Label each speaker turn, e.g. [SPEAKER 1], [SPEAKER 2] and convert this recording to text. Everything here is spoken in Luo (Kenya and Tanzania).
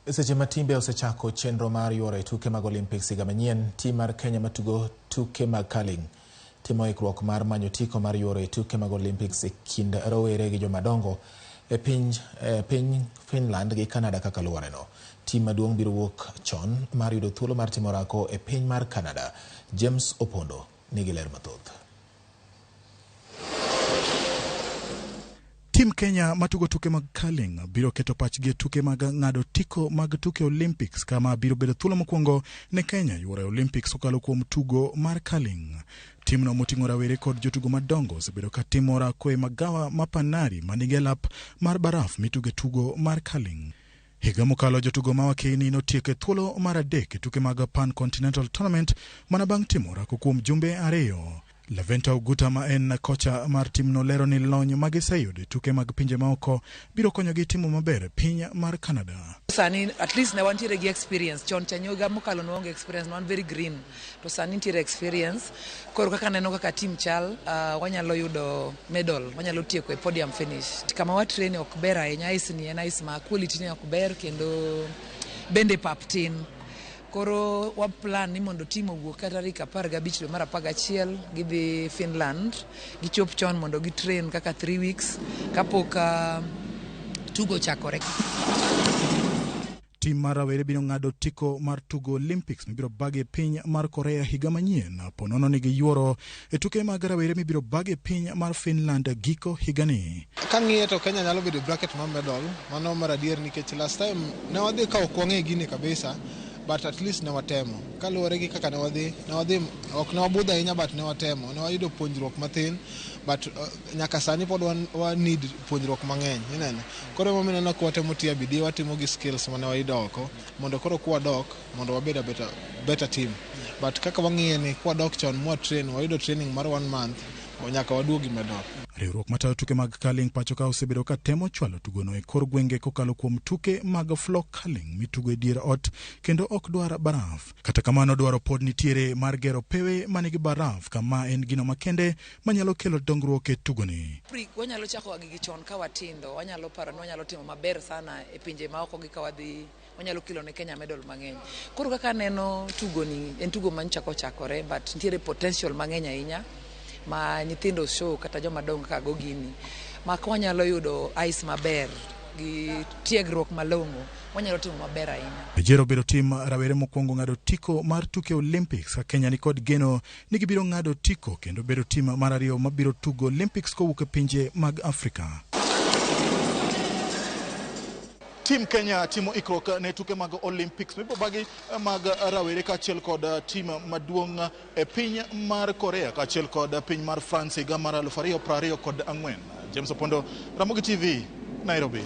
[SPEAKER 1] Seche ma timbe osechako chenro mar yore tuke mag Olympics higa manyien, tim mar Kenya matugo tuke mag curling timo ikruok mar manyo tiko mar yore tuke mag Olympics e kind rowere gi jomadongo e piny Finland gi Canada kaka luore no. Tim maduong' biro wuok chon mar yudo thuolo mar timo orako e piny mar Canada. James Opondo nigi ler mathoth.
[SPEAKER 2] Tim Kenya matugo tuke mag curling biro keto pachgi tuke mag ng'ado tiko mag tuke Olympics, kama biro bedo thuolo mokwongo ne Kenya yuoro Olympics okalo kuom tugo mar curling. Timno moting'o rawere kod jotugo madongo osebedo ka timo orako e magawa mapanari manigi lap mar baraf mituge tugo mar curling. Higa mokalo jotugo ma wakeni notieko thuolo mar adek e tuke mag Pan Continental Tournament mana bang' timo orako kuom jumbe ariyo. Laventa Uguta ma en kocha mar timno lero ni lony magiseyudo tuke mag pinje maoko biro konyogi timo maber piny mar Canada.
[SPEAKER 3] Sani at least ne wantiere gi experience chon chanyoga mokalo no onge experience, non very green to sani tiere experience koro kaka neno kaka team chal wanyalo yudo medal, wanyalo tieko e podium finish. Kama wa train ok ber ahinya, ice ni en ice ma quality ne ok ber kendo bende pap tin. Koro wa plan ni mondo timo wuok kata tarik 15 dwe mar 11 gidhi Finland, gichop chon mondo gitrain kaka 3 weeks kapok tugo chakore.
[SPEAKER 2] Tim mar rawere biro ng'ado tiko mar tugo Olympics mibiro bage piny mar Korea higa manyien. Ponono nigi yuoro e tuke mag rawere mibiro bage piny mar Finland giko higani.
[SPEAKER 4] Kang'iye to Kenya nyalo bedo bracket mar medal, mano mar adier nikech last time ne wadhi ka ok wang'e gini kabisa, but at least ne watemo. Kaluwore gi kaka ne wadhi ok ne wabudho ahinya, but ne watemo. Ne wayudo puonjruok mathin, but nyaka sani pod wa need puonjruok mang'eny, ineno. Koro emomiyo neno kwatemo tiyo bidii, watimo gi skills mane wayudo oko mondo koro kwadok mondo wabed better team. But kaka wang'iye ni kwadok chon mwa train, wayudo training mar 1 month nyaka waduogi medal.
[SPEAKER 2] Riwruok matayo tuke mag curling pacho ka osebedo ka temo chwalo tugono e kor gwenge kokalo kuom tuke mag floor curling mitugo e dier ot kendo ok dwar baraf. Kata kamano dwaro pod nitiere mar gero pewe manigi baraf, kama en gino makende manyalo kelo dongruok e tugoni.
[SPEAKER 3] Wanyalo chako gi chon ka watindo, wanyalo paro ni wanyalo timo maber sana e pinje maoko gi ka wadhi, wanyalo kilo ne Kenya medal mang'eny. Koro kaka neno tugoni en tugo manchako chakore, but nitiere potential mang'eny ahinya ma nyithindo show kata joma dongo ka go gini ma wanyalo yudo ice maber gi tiegruok malong'o, wanyalo timo maber ahinya.
[SPEAKER 2] Jero biro tim rawere mokwongo ng'ado tiko mar tuke Olympics ka Kenya ni kod geno ni gibiro ng'ado tiko kendo biro tim mar ariyo mabiro tugo Olympics kowuok e pinje mag Afrika. Tim Kenya timo ikruok ne tuke mag Olympics mibobagi mag rawere kaachiel kod tim maduong' e piny mar Korea kaachiel kod piny mar France higa mar 2024. James Opondo, Ramogi TV, Nairobi.